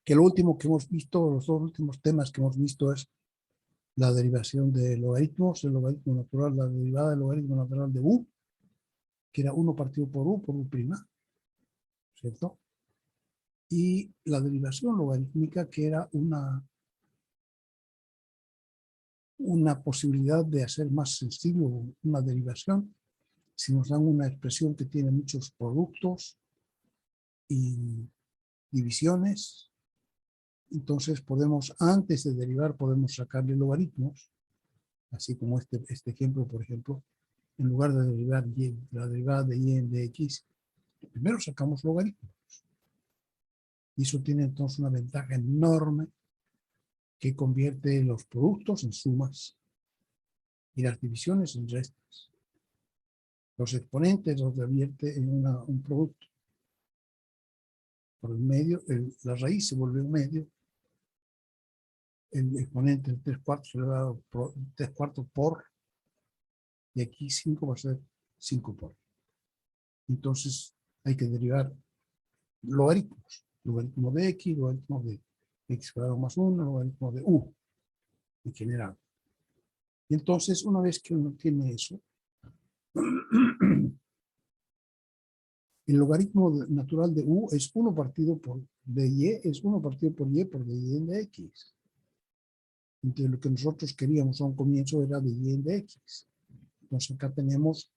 Que lo último que hemos visto, los dos últimos temas que hemos visto es la derivación de logaritmos, el logaritmo natural, la derivada del logaritmo natural de u, que era 1 partido por u prima, ¿cierto? Y la derivación logarítmica, que era una posibilidad de hacer más sencillo una derivación si nos dan una expresión que tiene muchos productos y divisiones. Entonces podemos, antes de derivar, podemos sacarle logaritmos, así como este ejemplo, por ejemplo, en lugar de derivar la derivada de y de x, primero sacamos logaritmos. Y eso tiene entonces una ventaja enorme que convierte los productos en sumas y las divisiones en restas. Los exponentes los convierte en un producto. Por el medio, la raíz se vuelve un medio. El exponente, el 3/4 elevado por 3/4 por, y aquí 5 va a ser 5 por. Entonces hay que derivar logaritmos. Logaritmo de x, logaritmo de x cuadrado más 1, logaritmo de u en general. Y entonces, una vez que uno tiene eso, el logaritmo natural de u es 1 partido por de y, es 1 partido por y por de de x. Entonces, lo que nosotros queríamos a un comienzo era de y de x. Entonces, acá tenemos,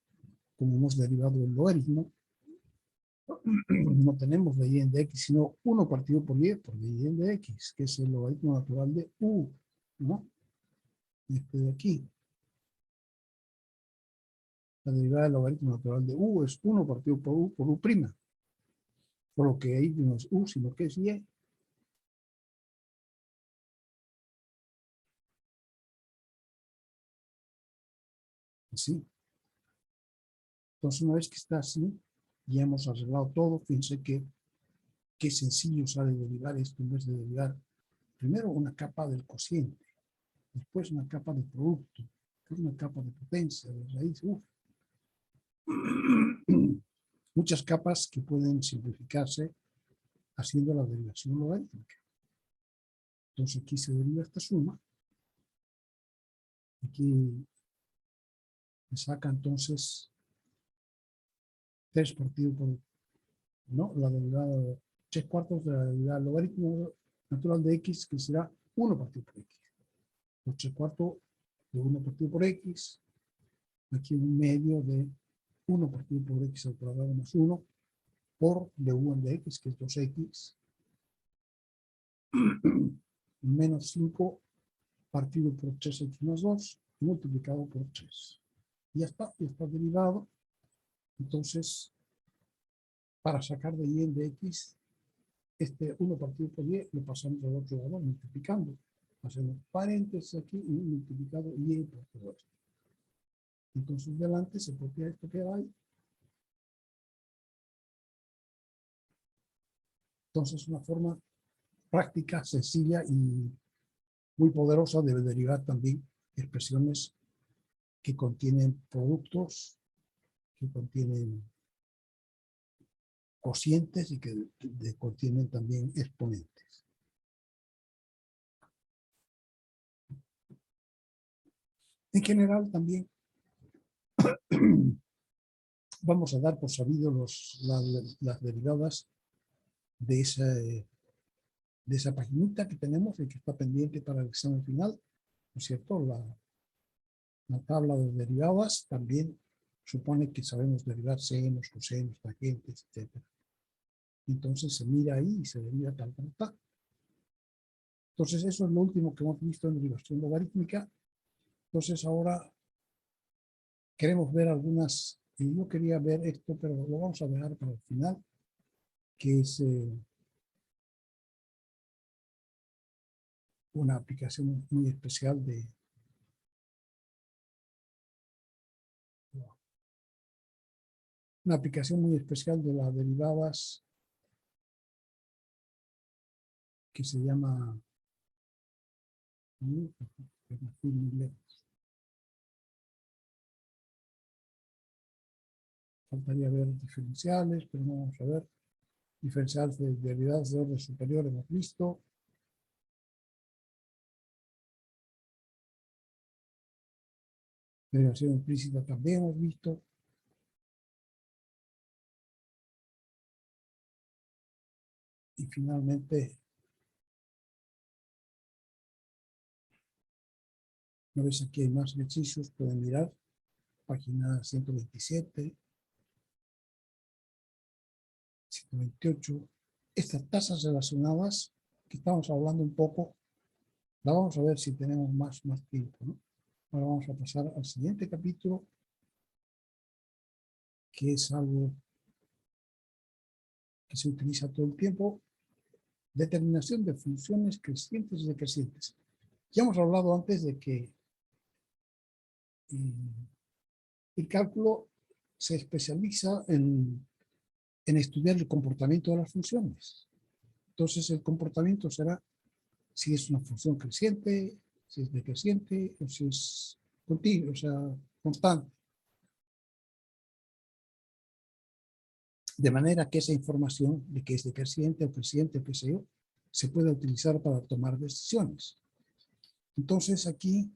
como hemos derivado el logaritmo, no tenemos de y de x, sino 1 partido por de y de x, que es el logaritmo natural de u, ¿no? Este de aquí. La derivada del logaritmo natural de u es 1 partido por u prima. Por lo que ahí no es u, sino que es y. Así. Entonces, una vez que está así, ya hemos arreglado todo. Fíjense que qué sencillo sale derivar esto en vez de derivar primero una capa del cociente, después una capa de producto, después una capa de potencia, de raíz. Muchas capas que pueden simplificarse haciendo la derivación logarítmica. Entonces aquí se deriva esta suma. Aquí se saca entonces 3 partido por, ¿no? La derivada de 3/4 de la derivada del logaritmo natural de x, que será 1 partido por x. Los 3/4 de 1 partido por x. Aquí un medio de 1 partido por x al cuadrado más 1 por de u en de x, que es 2x, menos 5 partido por 3x más 2, multiplicado por 3. Ya está derivado. Entonces, para sacar de y en de x, este 1 partido por y lo pasamos al otro lado multiplicando. Hacemos paréntesis aquí y multiplicado y por todo esto. Entonces, delante se copia esto que hay. Entonces, una forma práctica, sencilla y muy poderosa de derivar también expresiones que contienen productos, que contienen cocientes y que contienen también exponentes. En general también vamos a dar por sabido las derivadas de esa paginita que tenemos y que está pendiente para el examen final, ¿no es cierto? La tabla de derivadas también supone que sabemos derivar senos, cosenos, tangentes, etc. Entonces se mira ahí y se deriva tal. Entonces eso es lo último que hemos visto en derivación logarítmica. Entonces ahora queremos ver algunas, y yo quería ver esto, pero lo vamos a dejar para el final, que es una aplicación muy especial de las derivadas que se llama faltaría ver diferenciales, pero no vamos a ver. diferenciales de derivadas de orden superior hemos visto. Derivación implícita también hemos visto. Y finalmente, ¿no ves? Aquí hay más ejercicios, pueden mirar. Página 127, 128. Estas tasas relacionadas, que estamos hablando un poco, la vamos a ver si tenemos más tiempo, ¿no? Ahora vamos a pasar al siguiente capítulo, que es algo que se utiliza todo el tiempo: determinación de funciones crecientes y decrecientes. Ya hemos hablado antes de que el cálculo se especializa en estudiar el comportamiento de las funciones. Entonces el comportamiento será si es una función creciente, si es decreciente o si es continua, o sea, constante. De manera que esa información de que es decreciente o creciente, qué sé yo, se puede utilizar para tomar decisiones. Entonces aquí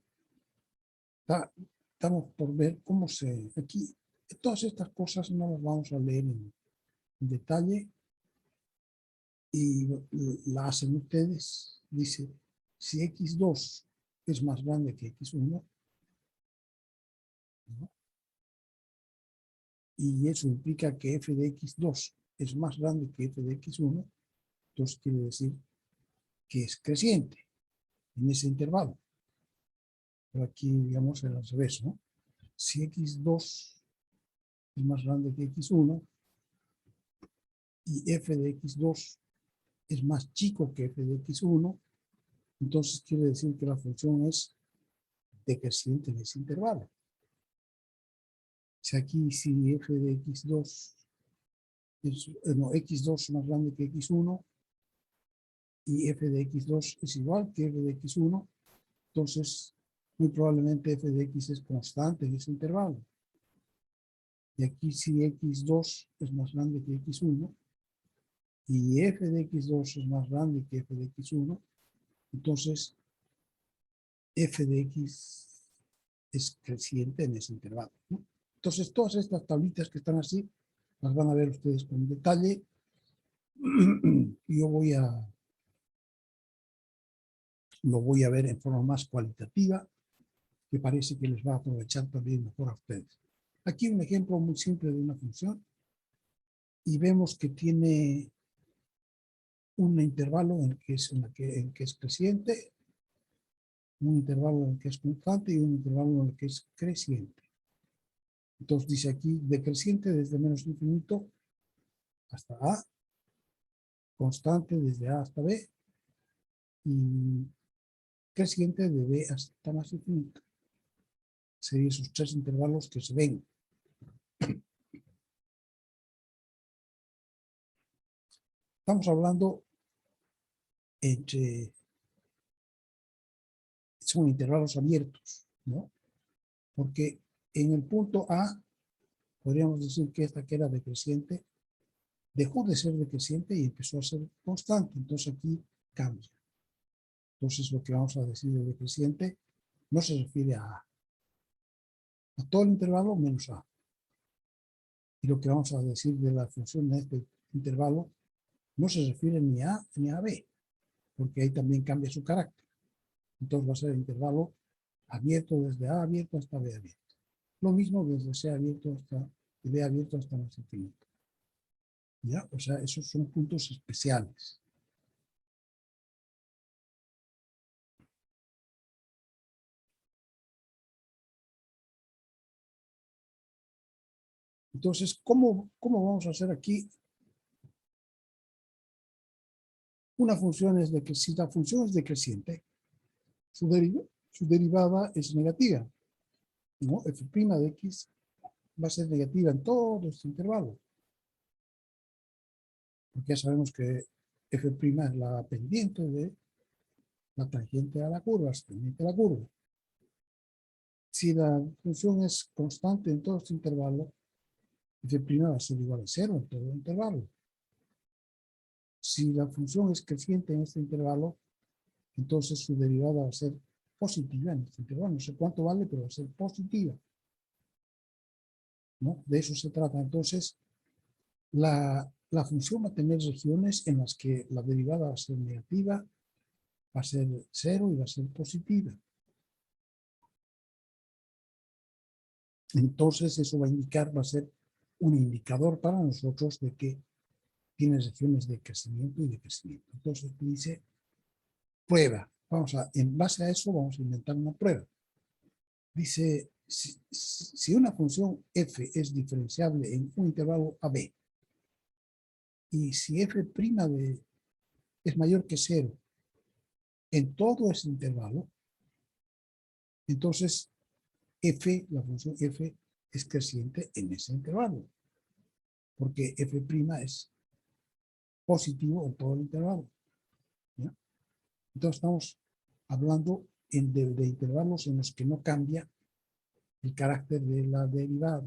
estamos por ver cómo aquí todas estas cosas no las vamos a leer en detalle y la hacen ustedes. Dice, si x2 es más grande que x1, ¿no? Y eso implica que f de x2 es más grande que f de x1, entonces quiere decir que es creciente en ese intervalo. Pero aquí, digamos, es al revés, ¿no? Si x2 es más grande que x1 y f de x2 es más chico que f de x1, entonces quiere decir que la función es decreciente en ese intervalo. Si aquí, si f de x2 x2 es más grande que x1 y f de x2 es igual que f de x1, entonces muy probablemente f de x es constante en ese intervalo. Y aquí, si x2 es más grande que x1 y f de x2 es más grande que f de x1, entonces f de x es creciente en ese intervalo, ¿no? Entonces todas estas tablitas que están así las van a ver ustedes con detalle. Yo lo voy a ver en forma más cualitativa, que parece que les va a aprovechar también mejor a ustedes. Aquí un ejemplo muy simple de una función y vemos que tiene un intervalo en que es creciente, un intervalo en el que es constante y un intervalo en el que es creciente. Entonces dice aquí decreciente desde menos infinito hasta A, constante desde A hasta B y creciente de B hasta más infinito. Serían esos tres intervalos que se ven. Estamos hablando son intervalos abiertos, ¿no? Porque en el punto A podríamos decir que esta que era decreciente dejó de ser decreciente y empezó a ser constante. Entonces aquí cambia. Entonces lo que vamos a decir de decreciente no se refiere a todo el intervalo menos A. Y lo que vamos a decir de la función de este intervalo no se refiere ni a A ni a B, porque ahí también cambia su carácter. Entonces va a ser el intervalo abierto desde A abierto hasta B abierto. Lo mismo desde C abierto hasta B abierto hasta más infinito. ¿Ya? O sea, esos son puntos especiales. Entonces, ¿cómo vamos a hacer aquí? Una función es de que si la función es decreciente, su derivada es negativa, ¿no? F' de x va a ser negativa en todo este intervalo. Porque ya sabemos que F' es la pendiente de la tangente a la curva, es pendiente a la curva. Si la función es constante en todo este intervalo, F' va a ser igual a 0 en todo el intervalo. Si la función es creciente en este intervalo, entonces su derivada va a ser positiva en este intervalo. No sé cuánto vale, pero va a ser positiva, ¿no? De eso se trata. Entonces, la función va a tener regiones en las que la derivada va a ser negativa, va a ser cero y va a ser positiva. Entonces, eso va a indicar, va a ser un indicador para nosotros de que tiene regiones de crecimiento y de crecimiento. Entonces, dice prueba. En base a eso, vamos a inventar una prueba. Dice, si una función f es diferenciable en un intervalo AB, y si f' es mayor que 0 en todo ese intervalo, entonces f, la función f, es creciente en ese intervalo, porque f' es positivo en todo el intervalo, ¿ya? Entonces estamos hablando de intervalos en los que no cambia el carácter de la derivada.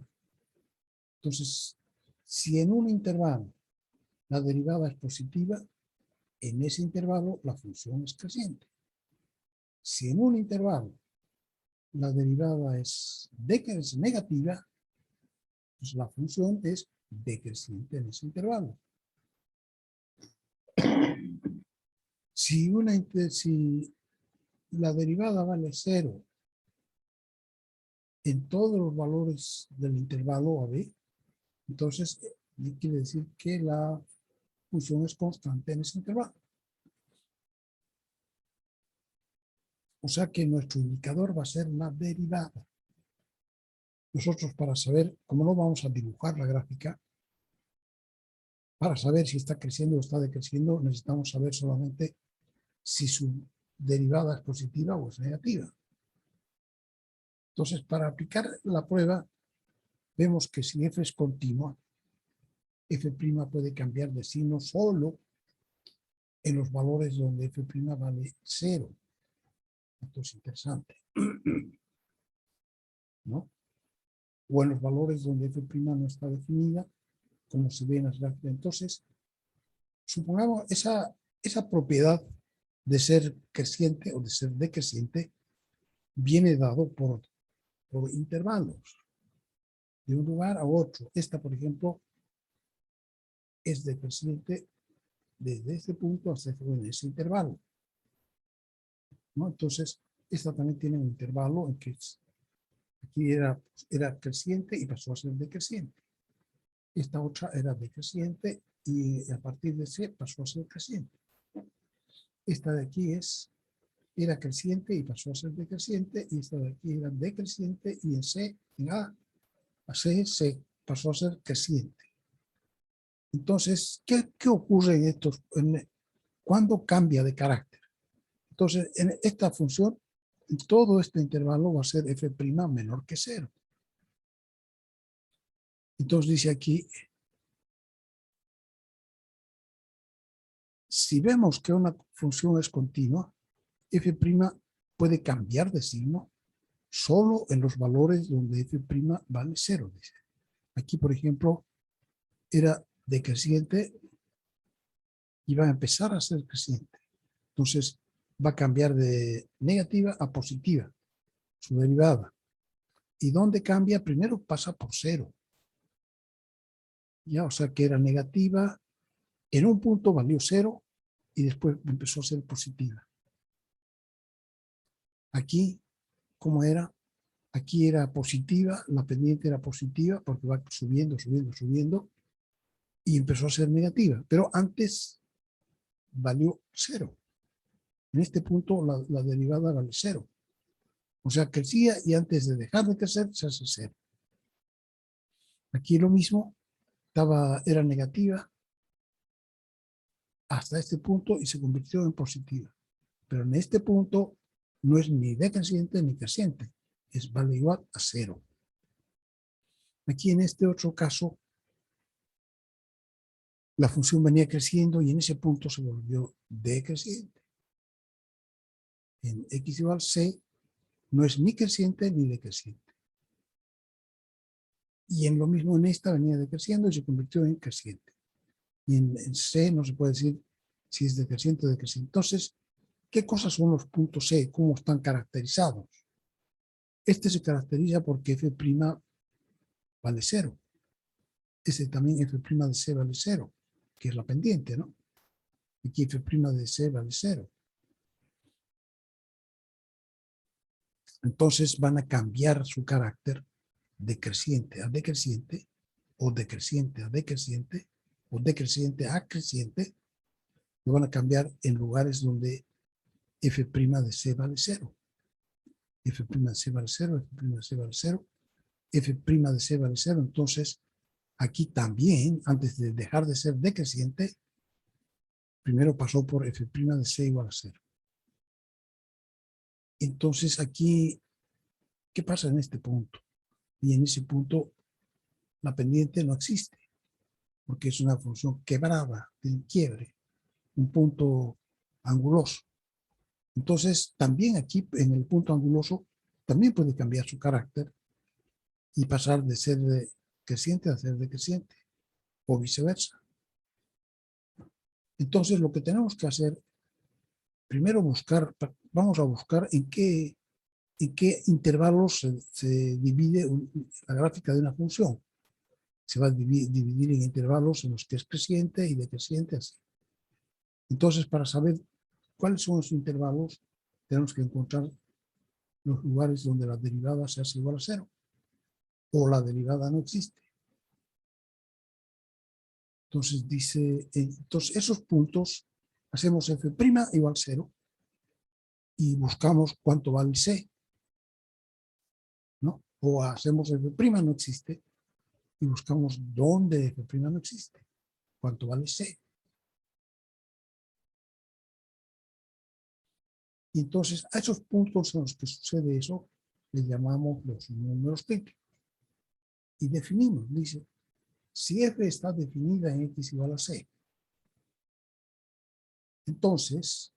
Entonces, si en un intervalo la derivada es positiva, en ese intervalo la función es creciente. Si en un intervalo la derivada es negativa, pues la función es decreciente en ese intervalo. Si la derivada vale 0 en todos los valores del intervalo AB, entonces quiere decir que la función es constante en ese intervalo. O sea que nuestro indicador va a ser la derivada. Nosotros, para saber, como no vamos a dibujar la gráfica, para saber si está creciendo o está decreciendo, necesitamos saber solamente si su derivada es positiva o es negativa. Entonces, para aplicar la prueba, vemos que si f es continua, f' puede cambiar de signo solo en los valores donde f' vale 0. Esto es interesante, ¿no? O en los valores donde f' no está definida, como se ve en las gráficas. Entonces, supongamos esa propiedad de ser creciente o de ser decreciente viene dado por intervalos de un lugar a otro. Esta, por ejemplo, es decreciente desde este punto hasta ese intervalo, ¿no? Entonces, esta también tiene un intervalo en que aquí era creciente y pasó a ser decreciente. Esta otra era decreciente y a partir de C pasó a ser creciente. Esta de aquí era creciente y pasó a ser decreciente, y esta de aquí era decreciente y en A a C pasó a ser creciente. Entonces, ¿qué ocurre en estos? ¿Cuándo cambia de carácter? Entonces, en esta función, todo este intervalo va a ser f' menor que 0. Entonces dice aquí, si vemos que una función es continua, f' puede cambiar de signo solo en los valores donde f' vale 0. Dice. Aquí, por ejemplo, era decreciente y va a empezar a ser creciente. Entonces, va a cambiar de negativa a positiva, su derivada. ¿Y dónde cambia? Primero pasa por 0. Ya, o sea que era negativa, en un punto valió 0 y después empezó a ser positiva. Aquí, ¿cómo era? Aquí era positiva, la pendiente era positiva porque va subiendo, subiendo, subiendo y empezó a ser negativa. Pero antes valió 0. En este punto la derivada vale 0. O sea, crecía y antes de dejar de crecer se hace 0. Aquí lo mismo, era negativa hasta este punto y se convirtió en positiva. Pero en este punto no es ni decreciente ni creciente, vale igual a 0. Aquí en este otro caso, la función venía creciendo y en ese punto se volvió decreciente. En x igual c no es ni creciente ni decreciente. Y en lo mismo en esta venía decreciendo y se convirtió en creciente. y en C no se puede decir si es decreciente o decreciente. Entonces, ¿qué cosas son los puntos C? ¿Cómo están caracterizados? Este se caracteriza porque F' vale 0. Este también F' de C vale 0, que es la pendiente, ¿no? Aquí F' de C vale 0. Entonces van a cambiar su carácter de creciente a decreciente, o decreciente a decreciente, o decreciente a creciente. Lo van a cambiar en lugares donde F' de C vale 0. F' de C vale 0, F' de C vale 0, F' de C vale 0. Entonces, aquí también, antes de dejar de ser decreciente, primero pasó por F' de C igual a 0. Entonces, aquí, ¿qué pasa en este punto? Y en ese punto, la pendiente no existe, porque es una función quebrada, de quiebre, un punto anguloso. Entonces, también aquí, en el punto anguloso, también puede cambiar su carácter y pasar de ser creciente a ser decreciente, o viceversa. Entonces, lo que tenemos que hacer, primero vamos a buscar en qué intervalos se divide la gráfica de una función. Se va a dividir en intervalos en los que es creciente y decreciente, así. Entonces, para saber cuáles son los intervalos, tenemos que encontrar los lugares donde la derivada se hace igual a 0, o la derivada no existe. Entonces dice, entonces esos puntos hacemos f' igual a 0 y buscamos cuánto vale C, ¿no? O hacemos f' no existe y buscamos dónde f' no existe, cuánto vale C. Y entonces a esos puntos en los que sucede eso le llamamos los números críticos. Y definimos, dice, si f está definida en x igual a C, entonces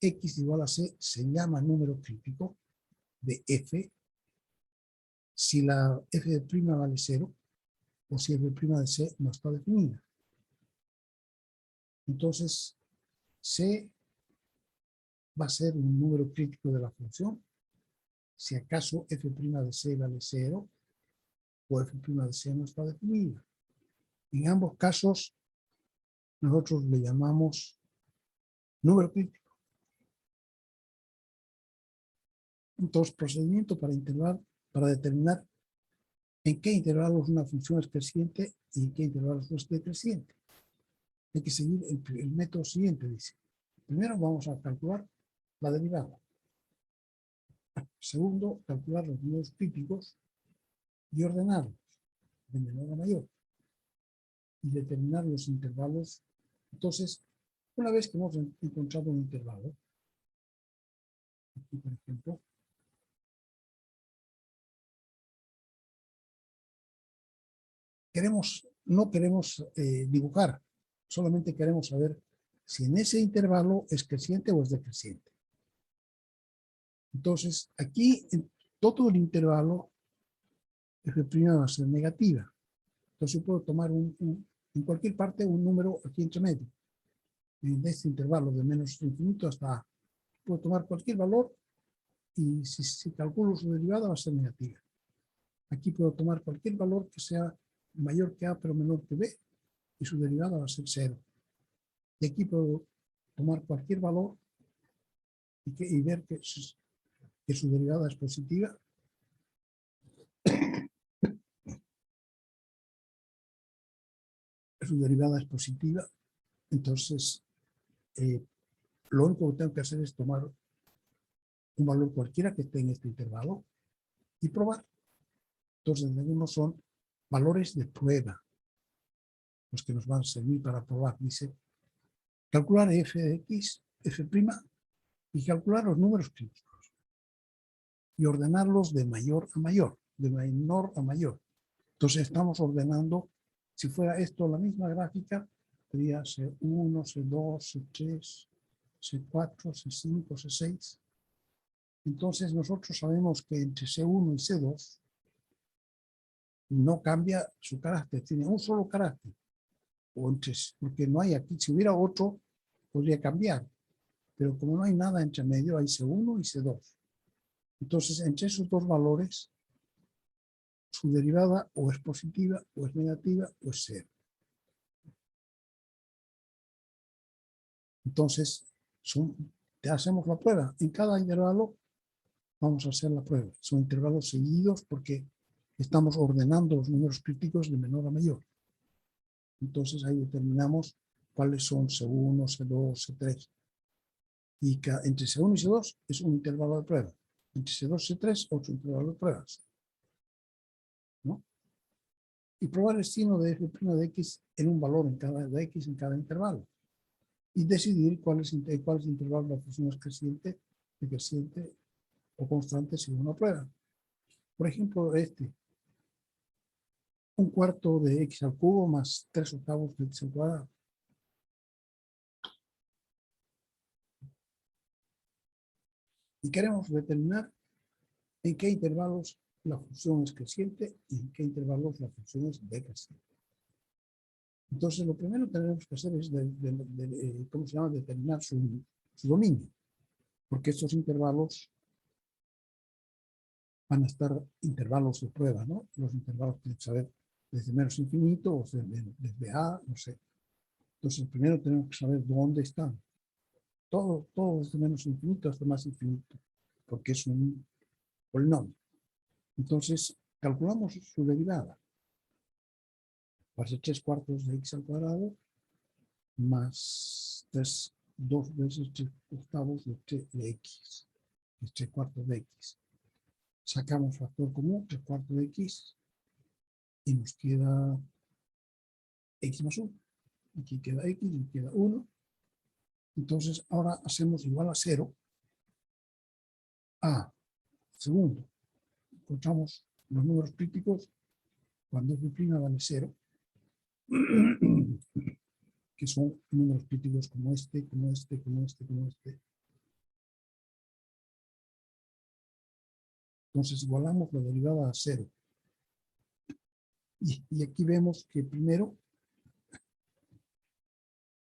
x igual a C se llama número crítico de f si la f' vale 0 o si f' de C no está definida. Entonces, C va a ser un número crítico de la función si acaso f' de C vale 0 o f' de C no está definida. En ambos casos, nosotros le llamamos número crítico. Entonces, procedimiento para determinar en qué intervalos una función es creciente y en qué intervalos no es decreciente. Hay que seguir el método siguiente, dice. Primero vamos a calcular la derivada. Segundo, calcular los números críticos y ordenarlos de menor a mayor y determinar los intervalos. Entonces, una vez que hemos encontrado un intervalo, aquí por ejemplo, no queremos dibujar, solamente queremos saber si en ese intervalo es creciente o es decreciente. Entonces, aquí en todo el intervalo f' va a ser negativa. Entonces yo puedo tomar en cualquier parte un número aquí entre medio. En este intervalo de menos infinito hasta A. Puedo tomar cualquier valor y si calculo su derivada va a ser negativa. Aquí puedo tomar cualquier valor que sea mayor que A pero menor que B y su derivada va a ser 0. Y aquí puedo tomar cualquier valor y ver que su derivada es positiva. Su derivada es positiva. Entonces, lo único que tengo que hacer es tomar un valor cualquiera que esté en este intervalo y probar. Entonces, tenemos son valores de prueba, los que nos van a servir para probar. Dice, calcular f de x, f' y calcular los números críticos y ordenarlos de mayor a mayor, de menor a mayor. Entonces, estamos ordenando, si fuera esto la misma gráfica, sería C1, C2, C3, C4, C5, C6. Entonces, nosotros sabemos que entre C1 y C2 no cambia su carácter, tiene un solo carácter. o entre, porque no hay aquí, si hubiera otro, podría cambiar, pero como no hay nada entre medio, hay C1 y C2. Entonces, entre esos dos valores, su derivada o es positiva, o es negativa, o es cero. Entonces, te hacemos la prueba. En cada intervalo vamos a hacer la prueba. Son intervalos seguidos porque estamos ordenando los números críticos de menor a mayor. Entonces ahí determinamos cuáles son C1, C2, C3. Y entre C1 y C2 es un intervalo de prueba. Entre C2 y C3 otro intervalo de pruebas. ¿No? Y probar el signo de f' de x en un valor de x en cada intervalo. Y decidir cuál es el intervalo de la función es creciente, decreciente o constante según una prueba. Por ejemplo, un cuarto de x al cubo más 3/8 de x al cuadrado. Y queremos determinar en qué intervalos la función es creciente y en qué intervalos la función es decreciente. Entonces, lo primero que tenemos que hacer es ¿cómo se llama? Determinar su dominio, porque estos intervalos van a estar intervalos de prueba, ¿no? Los intervalos tienen que saber desde menos infinito o desde A, no sé. Entonces, primero tenemos que saber dónde están. Todo desde menos infinito hasta más infinito, porque es un polinomio. Entonces, calculamos su derivada. Va a ser 3/4 de x al cuadrado más 2 veces 3/8 de x, es 3/4 de x. Sacamos factor común, 3/4 de x, y nos queda x más 1. Aquí queda x y queda 1. Entonces, ahora hacemos igual a 0 a, segundo, encontramos los números críticos cuando f' vale 0, que son números críticos como este, como este, como este, como este. Entonces igualamos la derivada a 0. Y aquí vemos que primero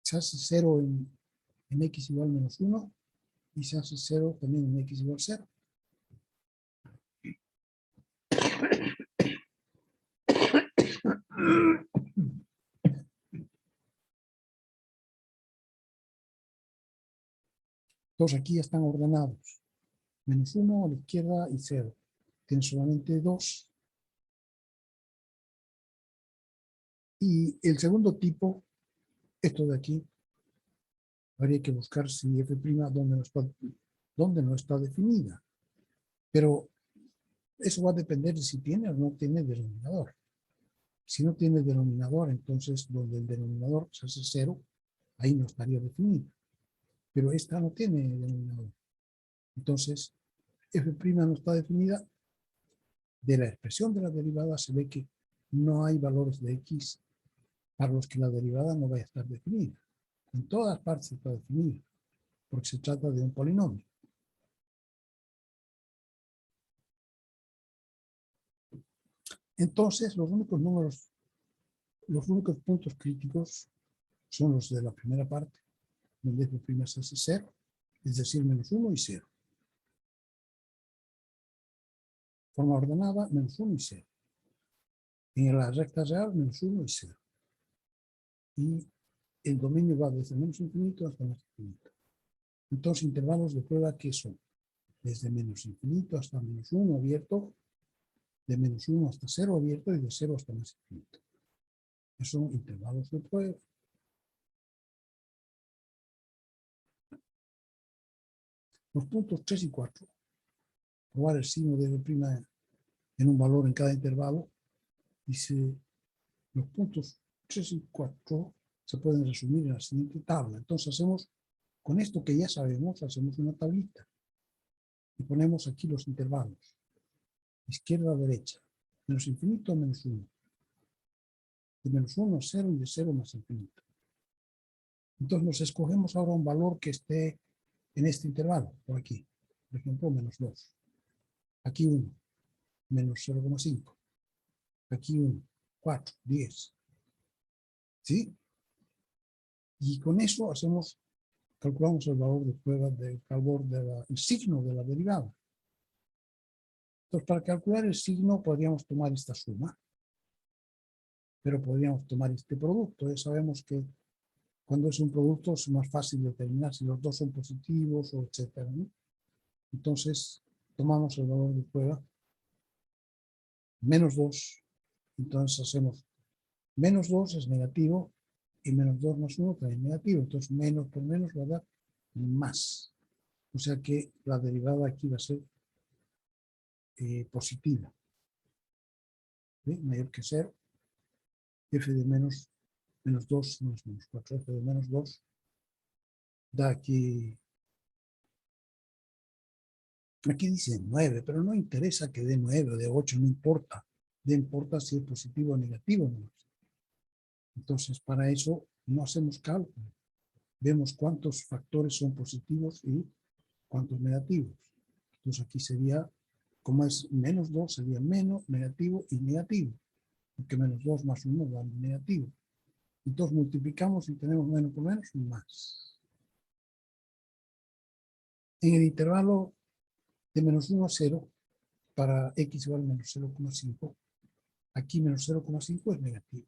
se hace 0 en x igual menos 1 y se hace 0 también en x igual 0. Entonces aquí están ordenados. Menos 1 a la izquierda y 0. Tiene solamente 2. Y el segundo tipo, esto de aquí, habría que buscar si f' donde no está definida. Pero eso va a depender de si tiene o no tiene denominador. Si no tiene denominador, entonces donde el denominador se hace 0, ahí no estaría definida. Pero esta no tiene denominador. Entonces, f' no está definida. De la expresión de la derivada se ve que no hay valores de x para los que la derivada no vaya a estar definida. En todas partes está definida, porque se trata de un polinomio. Entonces, los únicos puntos críticos son los de la primera parte, donde f' se hace 0, es decir, menos 1 y 0. Forma ordenada, menos 1 y 0. En la recta real, menos 1 y 0. Y el dominio va desde menos infinito hasta más infinito. Entonces, intervalos de prueba que son desde menos infinito hasta menos 1 abierto, de menos 1 hasta 0 abierto y de 0 hasta más infinito. Esos son intervalos de prueba. Los puntos 3 y 4, probar el signo de f' en un valor en cada intervalo, dice los puntos 3 y 4 se pueden resumir en la siguiente tabla. Entonces hacemos, con esto que ya sabemos, hacemos una tablita y ponemos aquí los intervalos, izquierda a derecha, menos infinito a menos 1, de menos 1 a 0 y de 0 más infinito. Entonces nos escogemos ahora un valor que esté en este intervalo, por aquí, por ejemplo, menos 2. Aquí 1, menos 0,5. Aquí 1, 4, 10. ¿Sí? Y con eso calculamos el valor de prueba del el signo de la derivada. Entonces, para calcular el signo podríamos tomar esta suma, pero podríamos tomar este producto. Ya sabemos que cuando es un producto es más fácil determinar si los dos son positivos o etcétera, ¿no? Entonces, tomamos el valor de prueba, menos 2. Entonces hacemos menos 2 es negativo y menos 2 más 1 también es negativo. Entonces, menos por menos va a dar más. O sea que la derivada aquí va a ser positiva. ¿Sí? Mayor que 0. F de menos 2 más menos 4. F de menos 2 da aquí dice 9, pero no interesa que dé 9 o de 8, no importa. No importa si es positivo o negativo. ¿No? Entonces, para eso no hacemos cálculo. Vemos cuántos factores son positivos y cuántos negativos. Entonces, aquí sería, como es menos 2, sería menos, negativo y negativo. Porque menos 2 más 1 da negativo. Entonces, multiplicamos y tenemos menos por menos, más. En el intervalo de menos 1 a 0, para x igual a menos 0,5, aquí menos 0,5 es negativo.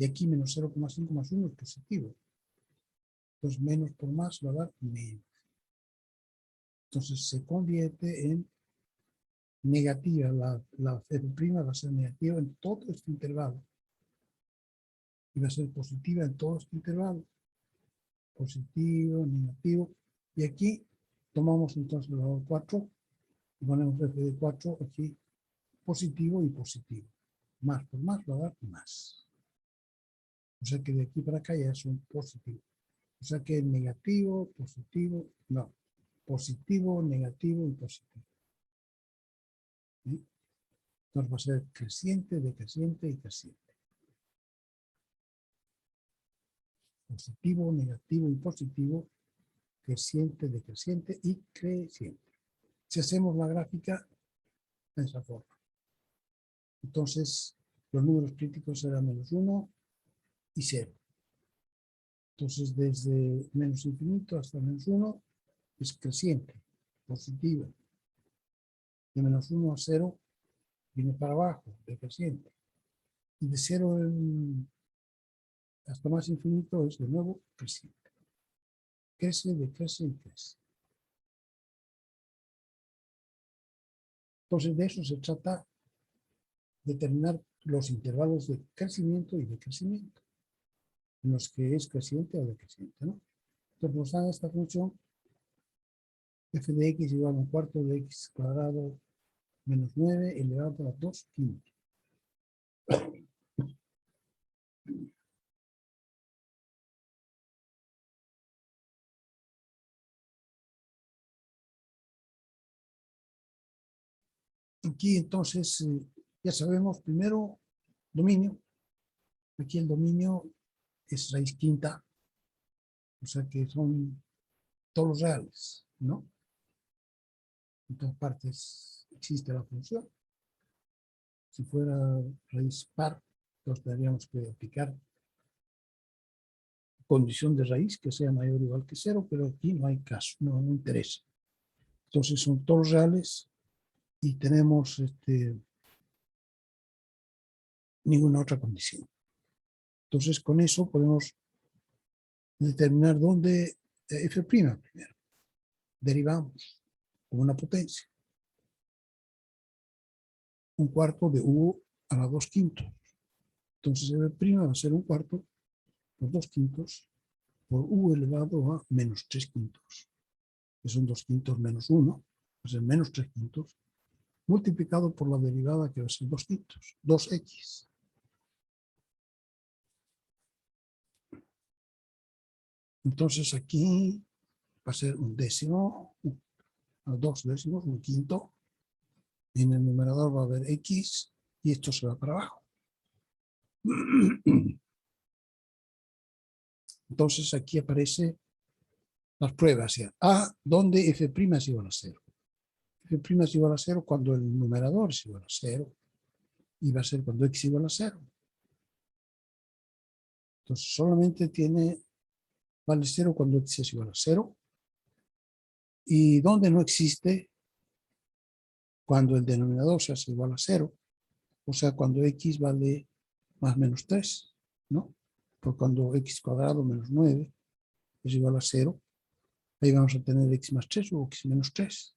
Y aquí menos 0,5 más 1 es positivo. Entonces, menos por más va a dar menos. Entonces, se convierte en negativa. La F' va a ser negativa en todo este intervalo. Y va a ser positiva en todo este intervalo. Positivo, negativo. Y aquí tomamos entonces el valor 4 y ponemos F de 4 aquí, positivo y positivo. Más por más va a dar más. O sea que de aquí para acá ya es un positivo. O sea que negativo, positivo, no. Positivo, negativo y positivo. ¿Sí? Entonces va a ser creciente, decreciente y creciente. Positivo, negativo y positivo, creciente, decreciente y creciente. Si hacemos la gráfica de esa forma. Entonces, los números críticos serán menos 1 y 0. Entonces, desde menos infinito hasta menos 1 es creciente, positiva. De menos 1 a 0 viene para abajo, decreciente. Y de 0 hasta más infinito es de nuevo creciente. Crece, decrece y crece. Entonces, de eso se trata, determinar los intervalos de crecimiento y decrecimiento, en los que es creciente o decreciente, ¿no? Entonces, nos dan esta función f de x igual a un cuarto de x cuadrado menos 9 elevado a 2 quintos. Aquí entonces ya sabemos primero dominio. Aquí el dominio es raíz quinta, o sea que son todos los reales, ¿no? En todas partes existe la función. Si fuera raíz par, entonces tendríamos que aplicar condición de raíz que sea mayor o igual que 0, pero aquí no hay caso, no interesa. Entonces son todos reales y tenemos ninguna otra condición. Entonces con eso podemos determinar dónde f' primero. Derivamos con una potencia. Un cuarto de u a la 2 quintos. Entonces f' va a ser un cuarto por 2 quintos por u elevado a menos 3 quintos. Que son 2 quintos menos 1, va a ser menos 3 quintos, multiplicado por la derivada que va a ser 2 quintos, 2x. Entonces aquí va a ser un décimo, 2 décimos, un quinto. Y en el numerador va a haber x y esto se va para abajo. Entonces aquí aparece las pruebas. A, donde f' es igual a 0. F' es igual a 0 cuando el numerador es igual a 0. Y va a ser cuando x igual a 0. Entonces solamente vale 0 cuando x es igual a 0. Y donde no existe, cuando el denominador se hace igual a 0. O sea, cuando x vale más menos 3, ¿no? Por cuando x cuadrado menos 9 es igual a 0, ahí vamos a tener x más 3 o x menos 3.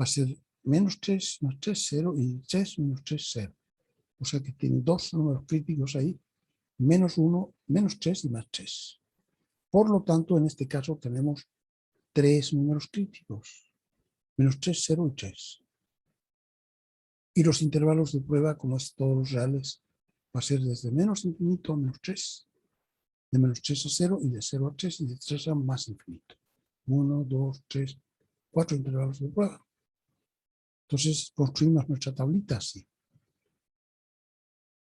Va a ser menos 3 más 3, 0 y 3 menos 3, 0. O sea que tiene dos números críticos ahí, menos 1, menos 3 y más 3. Por lo tanto, en este caso tenemos tres números críticos, menos 3, 0 y 3. Y los intervalos de prueba, como es todos los reales, va a ser desde menos infinito a menos 3, de menos 3 a 0 y de 0 a 3 y de 3 a más infinito. 1, 2, 3, 4 intervalos de prueba. Entonces construimos nuestra tablita así.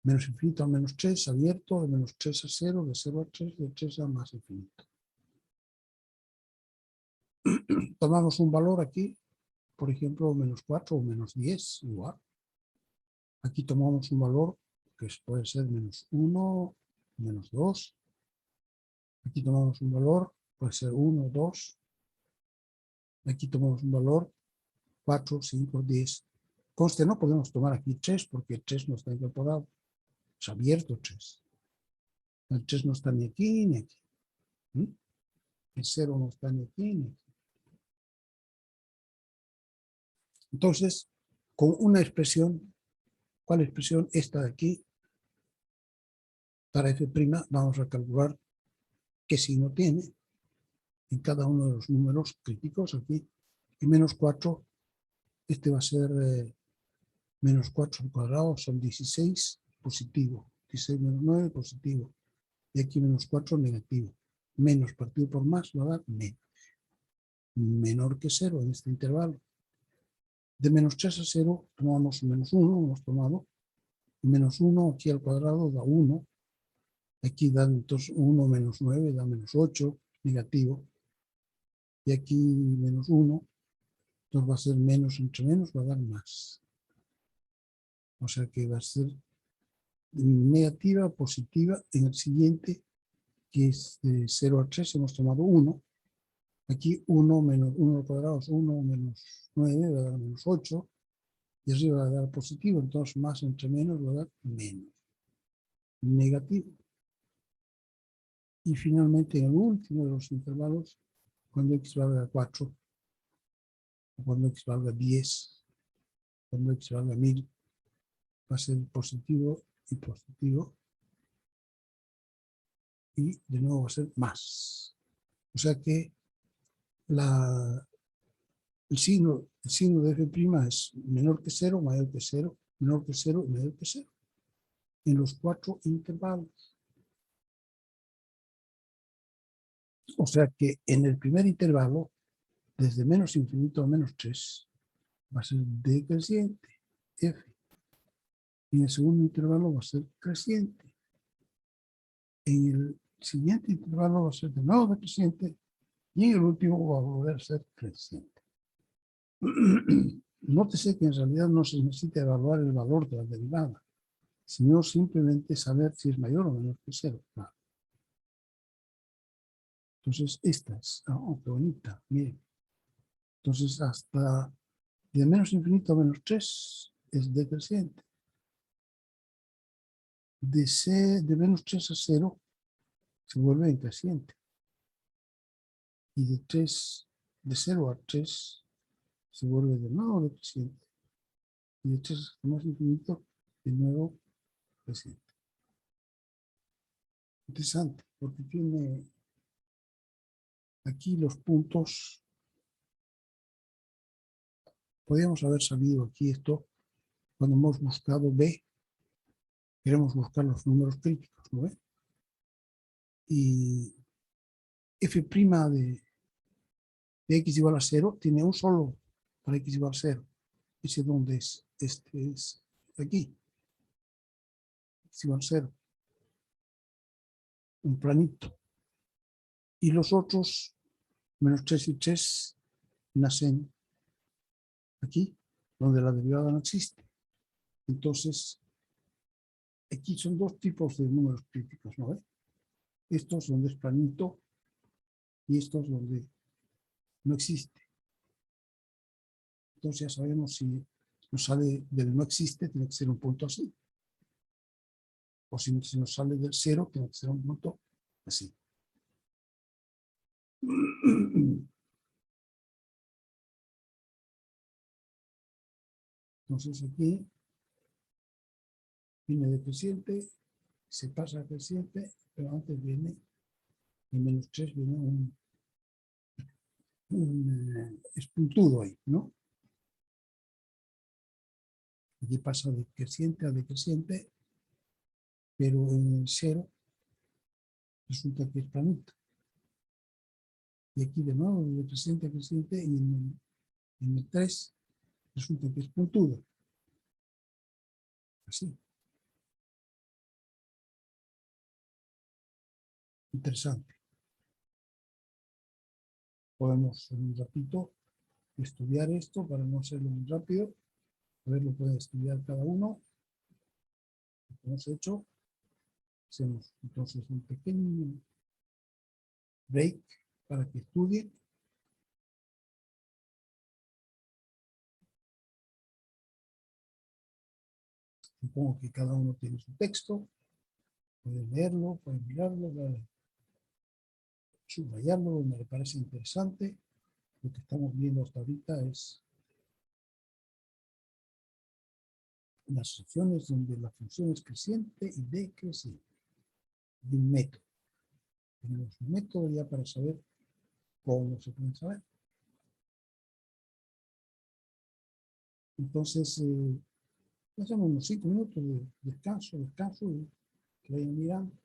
Menos infinito a menos 3, abierto, de menos 3 a 0, de 0 a 3, de 3 a más infinito. Tomamos un valor aquí, por ejemplo, menos 4 o menos 10, igual. Aquí tomamos un valor que puede ser menos 1, menos 2. Aquí tomamos un valor, puede ser 1, 2. Aquí tomamos un valor 4, 5, 10. Conste, no podemos tomar aquí 3 porque el 3 no está incorporado. Es abierto 3. El 3 no está ni aquí ni aquí. El 0 no está ni aquí ni aquí. Entonces, con una expresión, ¿cuál expresión? Esta de aquí, para f', vamos a calcular qué signo tiene en cada uno de los números críticos aquí. Y menos 4, este va a ser menos 4 al cuadrado, son 16 positivo. 16 menos 9 positivo. Y aquí menos 4 negativo. Menos partido por más va a dar menos. Menor que 0 en este intervalo. De menos 3 a 0 tomamos menos 1, hemos tomado. Y menos 1 aquí al cuadrado da 1. Aquí da entonces 1 menos 9 da menos 8, negativo. Y aquí menos 1, entonces va a ser menos entre menos, va a dar más. O sea que va a ser negativa, positiva. En el siguiente, que es de 0 a 3, hemos tomado 1. Aquí 1 menos 1 al cuadrado es 1 menos 9, va a dar menos 8. Y arriba va a dar positivo, entonces más entre menos va a dar menos. Negativo. Y finalmente, en el último de los intervalos, cuando x valga 4, o cuando x valga 10, cuando x valga 1000, va a ser positivo y positivo. Y de nuevo va a ser más. O sea que el signo de f' es menor que 0, mayor que 0, menor que 0 y mayor que 0. En los 4 intervalos. O sea que en el primer intervalo, desde menos infinito a menos 3, va a ser decreciente, f. Y en el segundo intervalo va a ser creciente. En el siguiente intervalo va a ser de nuevo decreciente. Y en el último va a volver a ser creciente. Nótese que en realidad no se necesita evaluar el valor de la derivada, sino simplemente saber si es mayor o menor que 0. Claro. Entonces, esta es, qué bonita, miren. Entonces, hasta de menos infinito a menos 3 es decreciente. De menos 3 a 0 se vuelve increciente. Y de 0 a 3 se vuelve de nuevo decreciente. Y de 3 hasta más infinito, de nuevo creciente. Interesante, porque tiene aquí los puntos. Podríamos haber sabido aquí esto cuando hemos buscado B. Queremos buscar los números críticos, ¿no ve? Y f' de x igual a 0 tiene un solo para x igual a 0. ¿Ese dónde es? Este es aquí. X igual a 0. Un planito. Y los otros, menos 3 y 3, nacen aquí, donde la derivada no existe. Entonces, aquí son dos tipos de números críticos, ¿no ve? Estos donde es planito y estos donde no existe. Entonces ya sabemos si nos sale del no existe, tiene que ser un punto así. O si nos sale del cero, tiene que ser un punto así. Entonces aquí viene decreciente, se pasa a creciente, pero antes viene, en menos 3 viene un espuntudo ahí, ¿no? Aquí pasa de creciente a decreciente, pero en el 0 resulta que es planito. Y aquí de nuevo, de creciente a creciente, y en el 3 resulta que es puntudo. Así. Interesante. Podemos en un ratito estudiar esto para no hacerlo muy rápido. A ver, lo puede estudiar cada uno. Lo que hemos hecho. Hacemos entonces un pequeño break para que estudien. Supongo que cada uno tiene su texto. Pueden leerlo, pueden mirarlo, pueden subrayarlo. Me parece interesante. Lo que estamos viendo hasta ahorita es las asociaciones donde la función es creciente y decreciente. De un método. Tenemos un método ya para saber cómo se pueden saber. Entonces, hacemos unos 5 minutos de descanso y que vayan mirando.